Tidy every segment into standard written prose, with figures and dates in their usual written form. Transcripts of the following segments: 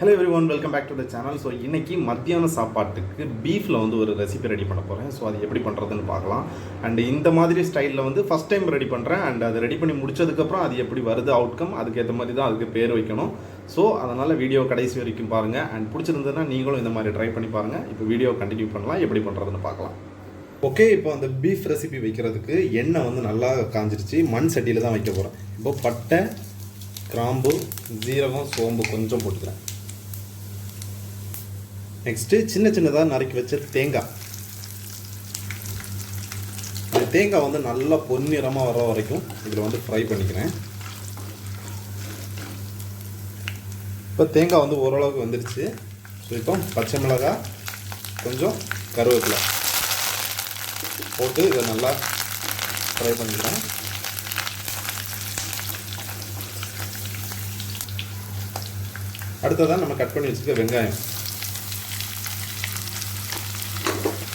Hello everyone, welcome back to the channel. So இன்றைக்கி மத்தியான சாப்பாட்டுக்கு பீஃபில் வந்து ஒரு ரெசிபி ரெடி பண்ண போகிறேன். ஸோ அது எப்படி பண்ணுறதுன்னு பார்க்கலாம். அண்ட் இந்த மாதிரி ஸ்டைலில் வந்து ஃபஸ்ட் டைம் ரெடி பண்ணுறேன். அண்ட் அதை ரெடி பண்ணி முடிச்சதுக்கப்புறம் அது எப்படி வருது அவுட்கம், அதுக்கேற்ற மாதிரி தான் அதுக்கு பேர் வைக்கணும். ஸோ அதனால் வீடியோ கடைசி வரைக்கும் பாருங்கள். அண்ட் பிடிச்சிருந்ததுன்னா நீங்களும் இந்த மாதிரி ட்ரை பண்ணி பாருங்கள். இப்போ வீடியோ கண்டினியூ பண்ணலாம், எப்படி பண்ணுறதுன்னு பார்க்கலாம். ஓகே, இப்போ அந்த பீஃப் ரெசிபி வைக்கிறதுக்கு எண்ணெய் வந்து நல்லா காஞ்சிருச்சு. மண் சட்டியில் தான் வைக்க போகிறேன். இப்போ பட்டை, கிராம்பு, ஜீரகம், சோம்பு கொஞ்சம் போட்டுக்கிறேன். நெக்ஸ்ட்டு சின்ன சின்னதாக நறுக்கி வச்ச தேங்காய். இந்த தேங்காய் வந்து நல்லா பொன்னிறமாக வர வரைக்கும் இதில் வந்து ஃப்ரை பண்ணிக்கிறேன். இப்போ தேங்காய் வந்து ஓரளவுக்கு வந்துருச்சு. ஸோ இப்போ பச்சை மிளகாய், கொஞ்சம் கருவேப்பிலை போட்டு இதை நல்லா ஃப்ரை பண்ணிக்கிறேன். அடுத்ததான் நம்ம கட் பண்ணி வச்சுக்க வெங்காயம்.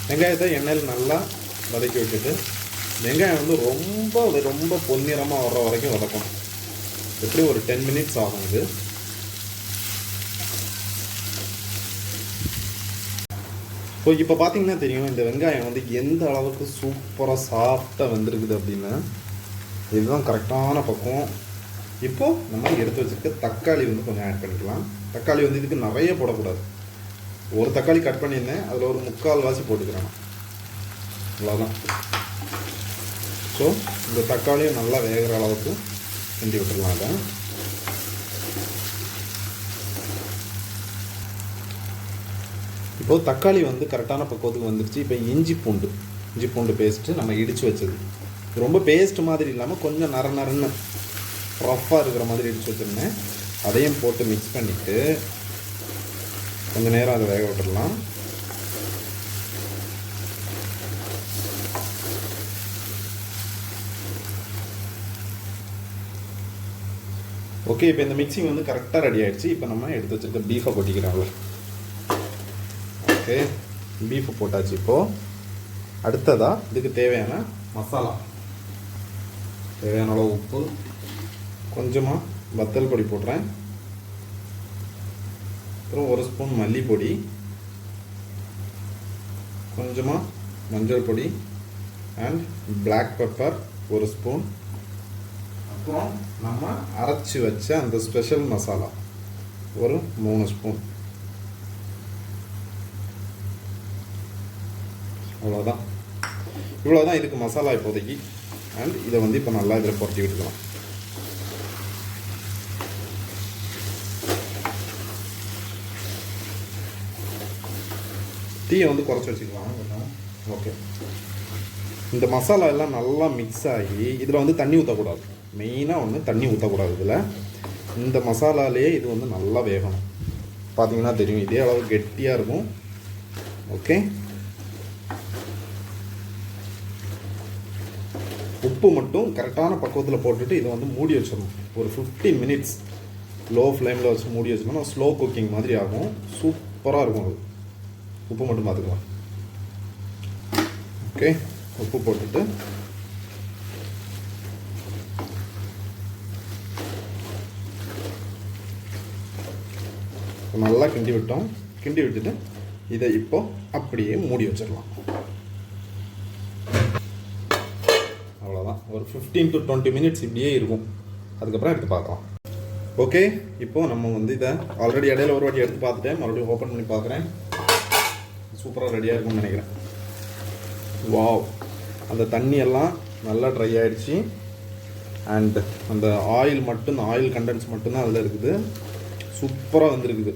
வெங்காயத்தை எண்ணெயில் நல்லா வதக்கி விட்டுட்டு, வெங்காயம் வந்து ரொம்ப பொன்னிறமாக வர்ற வரைக்கும் வதக்கணும். எப்படி ஒரு 10 மினிட்ஸ் ஆகும் இது. ஸோ இப்போ பார்த்தீங்கன்னா தெரியும் இந்த வெங்காயம் வந்து எந்த அளவுக்கு சூப்பராக சாஃப்டாக வந்துருக்குது அப்படின்னு. இதுதான் கரெக்டான பக்குவம். இப்போது நம்ம எடுத்து வச்சுருக்க தக்காளி வந்து கொஞ்சம் ஆட் பண்ணிக்கலாம். தக்காளி வந்து இதுக்கு நிறைய போடக்கூடாது. ஒரு தக்காளி கட் பண்ணியிருந்தேன், அதில் ஒரு 3/4 வாசி போட்டுக்கிறேன், அவ்வளோதான். ஸோ இந்த தக்காளியும் நல்லா வேகிற அளவுக்கு கிண்டி விட்டுடலாம். அதை இப்போது தக்காளி வந்து கரெக்டான பக்குவத்துக்கு வந்துடுச்சு. இப்போ இஞ்சி பூண்டு பேஸ்ட்டு நம்ம இடித்து வச்சது. ரொம்ப பேஸ்ட் மாதிரி இல்லாமல் கொஞ்சம் நரன்னு ரஃப்பாக இருக்கிற மாதிரி இடித்து வச்சுருந்தேன். அதையும் போட்டு மிக்ஸ் பண்ணிவிட்டு கொஞ்சம் நேரம் அதை வேக விட்டுடலாம். ஓகே, இப்போ இந்த மிக்சிங் வந்து கரெக்டாக ரெடி ஆகிடுச்சு. இப்போ நம்ம எடுத்து வச்சுருக்க பீஃபை கொட்டிக்கிறோம்ல. ஓகே, பீஃபை போட்டாச்சு. இப்போது அடுத்ததாக இதுக்கு தேவையான மசாலா, தேவையான அளவு உப்பு, கொஞ்சமாக வத்தல் பொடி போடுறேன். அப்புறம் 1 ஸ்பூன் மல்லிப்பொடி, கொஞ்சமாக மஞ்சள் பொடி அண்ட் பிளாக் பெப்பர் 1 ஸ்பூன். அப்புறம் நம்ம அரைச்சி வச்ச அந்த ஸ்பெஷல் மசாலா ஒரு 3 ஸ்பூன். அவ்வளோதான். இவ்வளோதான் இதுக்கு மசாலா இப்போதைக்கு. அண்ட் இதை வந்து இப்போ நல்லா இதில் புரட்டி விட்டுக்கலாம். டீயை வந்து குறைச்சி வச்சுக்கலாம் கொஞ்சம். ஓகே, இந்த மசாலா எல்லாம் நல்லா மிக்ஸ் ஆகி இதில் வந்து தண்ணி ஊற்றக்கூடாது. மெயினாக ஒன்று தண்ணி ஊற்றக்கூடாது. இதில் இந்த மசாலாலேயே இது வந்து நல்லா வேகணும். பார்த்தீங்கன்னா தெரியும், இதே அளவு கெட்டியாக இருக்கும். ஓகே, உப்பு மட்டும் கரெக்டான பக்குவத்தில் போட்டுட்டு இதை வந்து மூடி வச்சிடணும். ஒரு 15 மினிட்ஸ் லோ ஃப்ளேமில் வச்சு மூடி வச்சோம்னா ஸ்லோ குக்கிங் மாதிரி ஆகும். சூப்பராக இருக்கும் அது. உப்பு மட்டும் பார்த்துக்கலாம். ஓகே, உப்பு போட்டுட்டு நல்லா கிண்டி விட்டுட்டு இதை இப்போ அப்படியே மூடி வச்சிடலாம். அவ்வளோதான். ஒரு 15 to 20 மினிட்ஸ் இப்படியே இருக்கும். அதுக்கப்புறம் எடுத்து பார்க்கலாம். ஓகே, இப்போது நம்ம வந்து இதை ஆல்ரெடி இடையில ஒரு வாட்டி எடுத்து பார்த்துட்டேன். மறுபடியும் ஓப்பன் பண்ணி பார்க்குறேன். சூப்பராக ரெடியாக இருக்கும்னு நினைக்கிறேன். வாவ், அந்த தண்ணியெல்லாம் நல்லா ட்ரை ஆகிடுச்சு. அண்ட் அந்த ஆயில் கண்டென்ஸ் மட்டும்தான் அதில் இருக்குது. சூப்பராக வந்துருக்குது,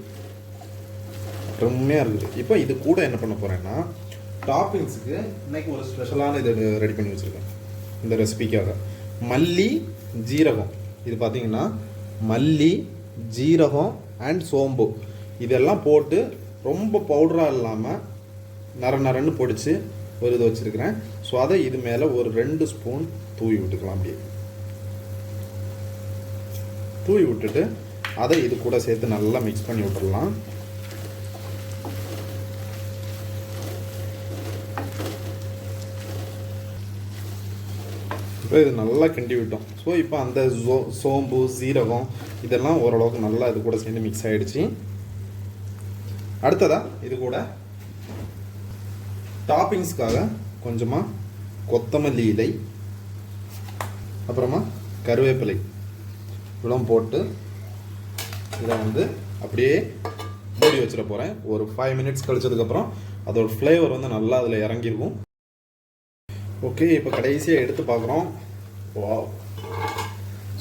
ரொம்பயாக இருக்குது. இப்போ இது கூட என்ன பண்ண போகிறேன்னா, டாப்பிங்ஸுக்கு இன்றைக்கி ஒரு ஸ்பெஷலான இது ரெடி பண்ணி வச்சுருக்கேன் இந்த ரெசிபிக்காக. மல்லி, ஜீரகம். இது பார்த்திங்கன்னா மல்லி, ஜீரகம் அண்ட் சோம்பு இதெல்லாம் போட்டு ரொம்ப பவுடராக இல்லாமல் நரன்னு பொடிச்சு ஒரு இது வச்சுருக்கிறேன். ஸோ அதை இது மேலே ஒரு 2 ஸ்பூன் தூவி விட்டுக்கலாம். அப்படியே தூவி விட்டுட்டு அதை இது கூட சேர்த்து நல்லா மிக்ஸ் பண்ணி விட்டுடலாம். இப்போ இது நல்லா கிண்டி விட்டோம். ஸோ இப்போ அந்த சோம்பு, சீரகம் இதெல்லாம் ஓரளவுக்கு நல்லா இது கூட சேர்ந்து மிக்ஸ் ஆகிடுச்சு. அடுத்ததாக இது கூட டாப்பிங்ஸ்க்காக கொஞ்சமாக கொத்தமல்லி இலை, அப்புறமா கருவேப்பிலை இவ்வளோ போட்டு இதை வந்து அப்படியே மூடி வச்சிட போகிறேன். ஒரு 5 மினிட்ஸ் கழிச்சதுக்கப்புறம் அதோட ஃப்ளேவர் வந்து நல்லா அதில் இறங்கியிருக்கும். ஓகே, இப்போ கடைசியாக எடுத்து பார்க்குறோம். வாவ்,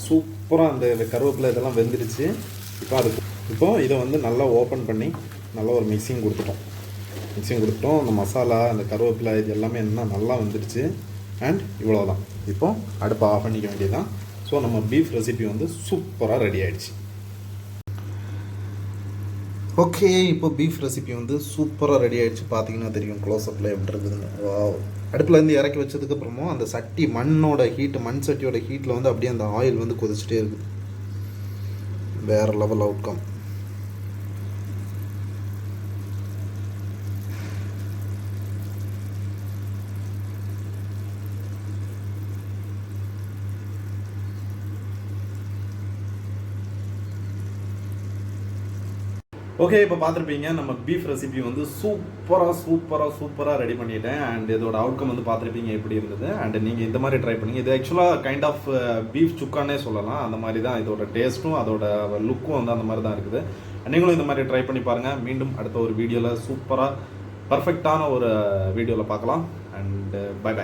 சூப்பராக அந்த கருவேப்பிலை இதெல்லாம் வெந்துடுச்சு. இப்போ இதை வந்து நல்லா ஓப்பன் பண்ணி நல்லா ஒரு மிக்சிங் கொடுத்துட்டோம். அந்த மசாலா, அந்த கருவேப்பிலை இது எல்லாமே என்ன நல்லா வந்துடுச்சு. அண்ட் இவ்வளோதான். இப்போ அடுப்பை ஆஃப் பண்ணிக்க வேண்டியதுதான். ஸோ நம்ம பீஃப் ரெசிபி வந்து சூப்பராக ரெடி ஆகிடுச்சு. ஓகே, இப்போ பீஃப் ரெசிபி வந்து சூப்பராக ரெடி ஆகிடுச்சு. பார்த்தீங்கன்னா தெரியும் க்ளோஸ்அப்பில் எப்படி இருக்குதுன்னு. அடுப்புலேருந்து இறக்கி வச்சதுக்கப்புறமும் அந்த சட்டி மண்ணோட ஹீட்டு, மண் சட்டியோட ஹீட்டில் வந்து அப்படியே அந்த ஆயில் வந்து கொதிச்சுட்டே இருக்குது. வேறு லெவல் அவுட்கம். ஓகே, இப்போ பார்த்துருப்பீங்க நம்ம பீஃப் ரெசிபி வந்து சூப்பராக ரெடி பண்ணிட்டேன். அண்ட் இதோட அவுட்கம் வந்து பார்த்துருப்பீங்க எப்படி இருந்தது. அண்ட் நீங்கள் இந்த மாதிரி ட்ரை பண்ணீங்க. இது ஆக்சுவலாக கைண்ட் ஆஃப் பீஃப் சுக்கானே சொல்லலாம். அந்த மாதிரி தான் இதோட டேஸ்ட்டும் அதோட லுக்கும் வந்து அந்த மாதிரி தான் இருக்குது. நீங்களும் இந்த மாதிரி ட்ரை பண்ணி பாருங்கள். மீண்டும் அடுத்த ஒரு வீடியோவில் சூப்பராக பர்ஃபெக்டான ஒரு வீடியோவில் பார்க்கலாம். And by.